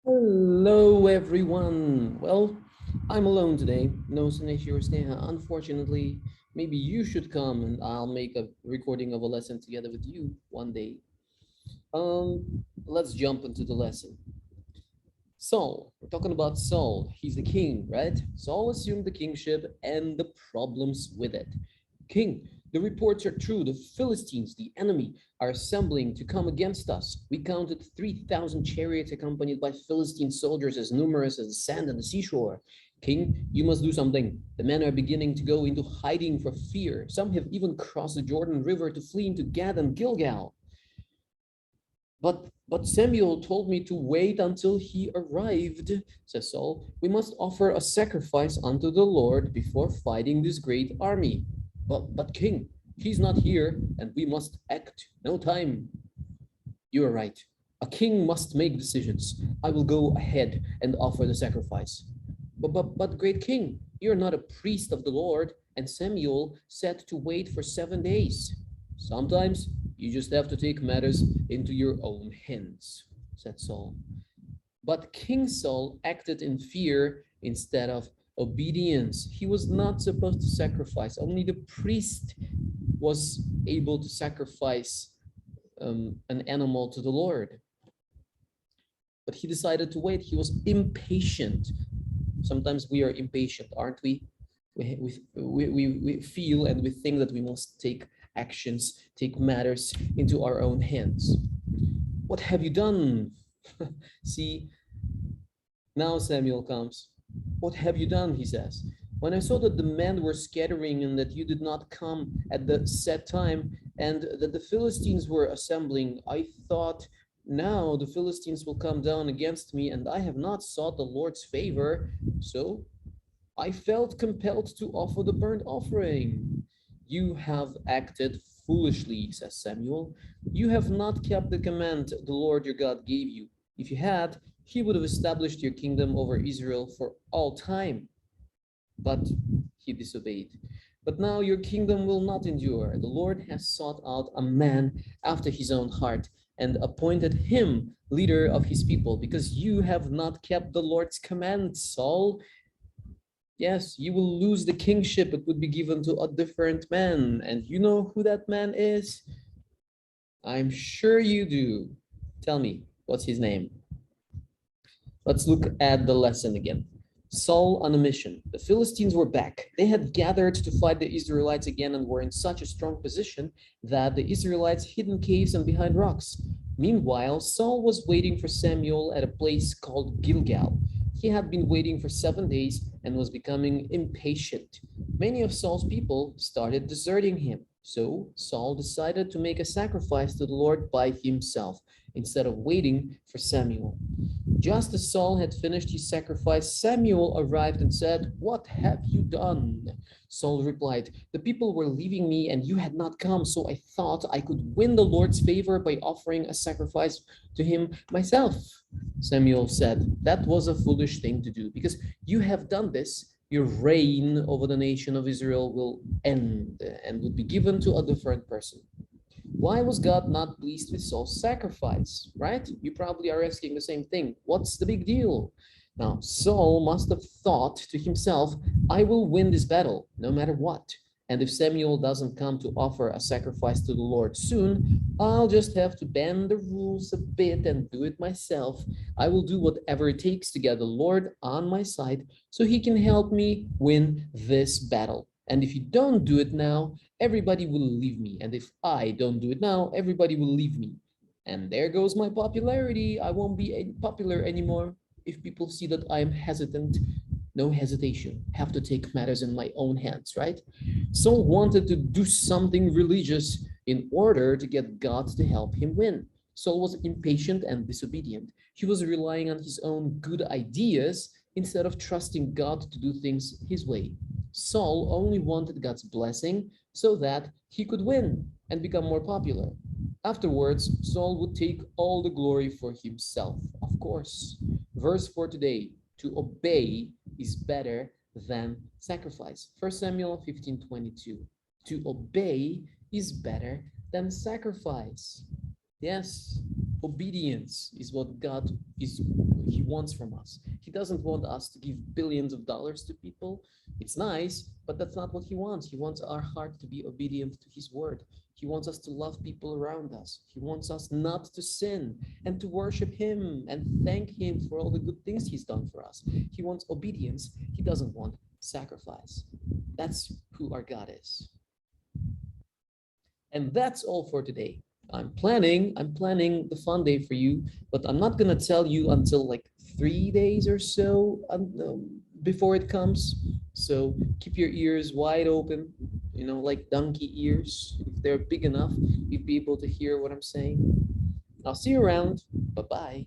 Hello, everyone. Well, I'm alone today. No Suneshi or Sneha. Unfortunately, maybe you should come and I'll make a recording of a lesson together with you one day. Let's jump into the lesson. Saul, we're talking about Saul. He's the king, right? Saul assumed the kingship and the problems with it. King, the reports are true. The Philistines, the enemy, are assembling to come against us. We counted 3,000 chariots accompanied by Philistine soldiers as numerous as the sand on the seashore. King, you must do something. The men are beginning to go into hiding for fear. Some have even crossed the Jordan River to flee into Gad and Gilgal. But Samuel told me to wait until he arrived, says Saul. We must offer a sacrifice unto the Lord before fighting this great army. But king, he's not here, and we must act. No time. You are right. A king must make decisions. I will go ahead and offer the sacrifice. But great king, you're not a priest of the Lord, and Samuel said to wait for 7 days. Sometimes you just have to take matters into your own hands, said Saul. But King Saul acted in fear instead of obedience. He was not supposed to sacrifice. Only the priest was able to sacrifice an animal to the Lord. But he decided to wait. He was impatient. Sometimes we are impatient, aren't we? We feel and we think that we must take actions, take matters into our own hands. What have you done? See, now Samuel comes. What have you done? He says. When I saw that the men were scattering and that you did not come at the set time and that the Philistines were assembling, I thought, now the Philistines will come down against me, and I have not sought the Lord's favor. So I felt compelled to offer the burnt offering. You have acted foolishly, says Samuel. You have not kept the command the Lord your God gave you. If you had, he would have established your kingdom over Israel for all time. But he disobeyed. But now your kingdom will not endure. The Lord has sought out a man after his own heart and appointed him leader of his people because you have not kept the Lord's command, Saul. Yes, you will lose the kingship. It would be given to a different man. And you know who that man is? I'm sure you do. Tell me, what's his name? Let's look at the lesson again. Saul on a mission. The Philistines were back. They had gathered to fight the Israelites again and were in such a strong position that the Israelites hid in caves and behind rocks. Meanwhile, Saul was waiting for Samuel at a place called Gilgal. He had been waiting for 7 days and was becoming impatient. Many of Saul's people started deserting him. So Saul decided to make a sacrifice to the Lord by himself instead of waiting for Samuel. Just as Saul had finished his sacrifice, Samuel arrived and said, "What have you done?" Saul replied, "The people were leaving me and you had not come, so I thought I could win the Lord's favor by offering a sacrifice to him myself." Samuel said, "That was a foolish thing to do because you have done this. Your reign over the nation of Israel will end and would be given to a different person." Why was God not pleased with Saul's sacrifice, right? You probably are asking the same thing. What's the big deal? Now, Saul must have thought to himself, I will win this battle no matter what. And if Samuel doesn't come to offer a sacrifice to the Lord soon, I'll just have to bend the rules a bit and do it myself. I will do whatever it takes to get the Lord on my side so he can help me win this battle. And if you don't do it now, everybody will leave me. And if I don't do it now, everybody will leave me. And there goes my popularity. I won't be popular anymore. If people see that I'm hesitant, no hesitation. Have to take matters in my own hands, right? Saul wanted to do something religious in order to get God to help him win. Saul was impatient and disobedient. He was relying on his own good ideas instead of trusting God to do things his way. Saul only wanted God's blessing so that he could win and become more popular. Afterwards, Saul would take all the glory for himself, of course. Verse for today, to obey is better than sacrifice. 1 Samuel 15:22. To obey is better than sacrifice. Yes, Obedience is what God is he wants from us. He doesn't want us to give billions of dollars to people. It's nice, but that's not what he wants. He wants our heart to be obedient to his word. He wants us to love people around us. He wants us not to sin and to worship him and thank him for all the good things he's done for us. He wants obedience. He doesn't want sacrifice. That's who our God is. And that's all for today. I'm planning the fun day for you, but I'm not gonna tell you until like 3 days or so before it comes. So keep your ears wide open, like donkey ears. If they're big enough, you'd be able to hear what I'm saying. I'll see you around. Bye bye.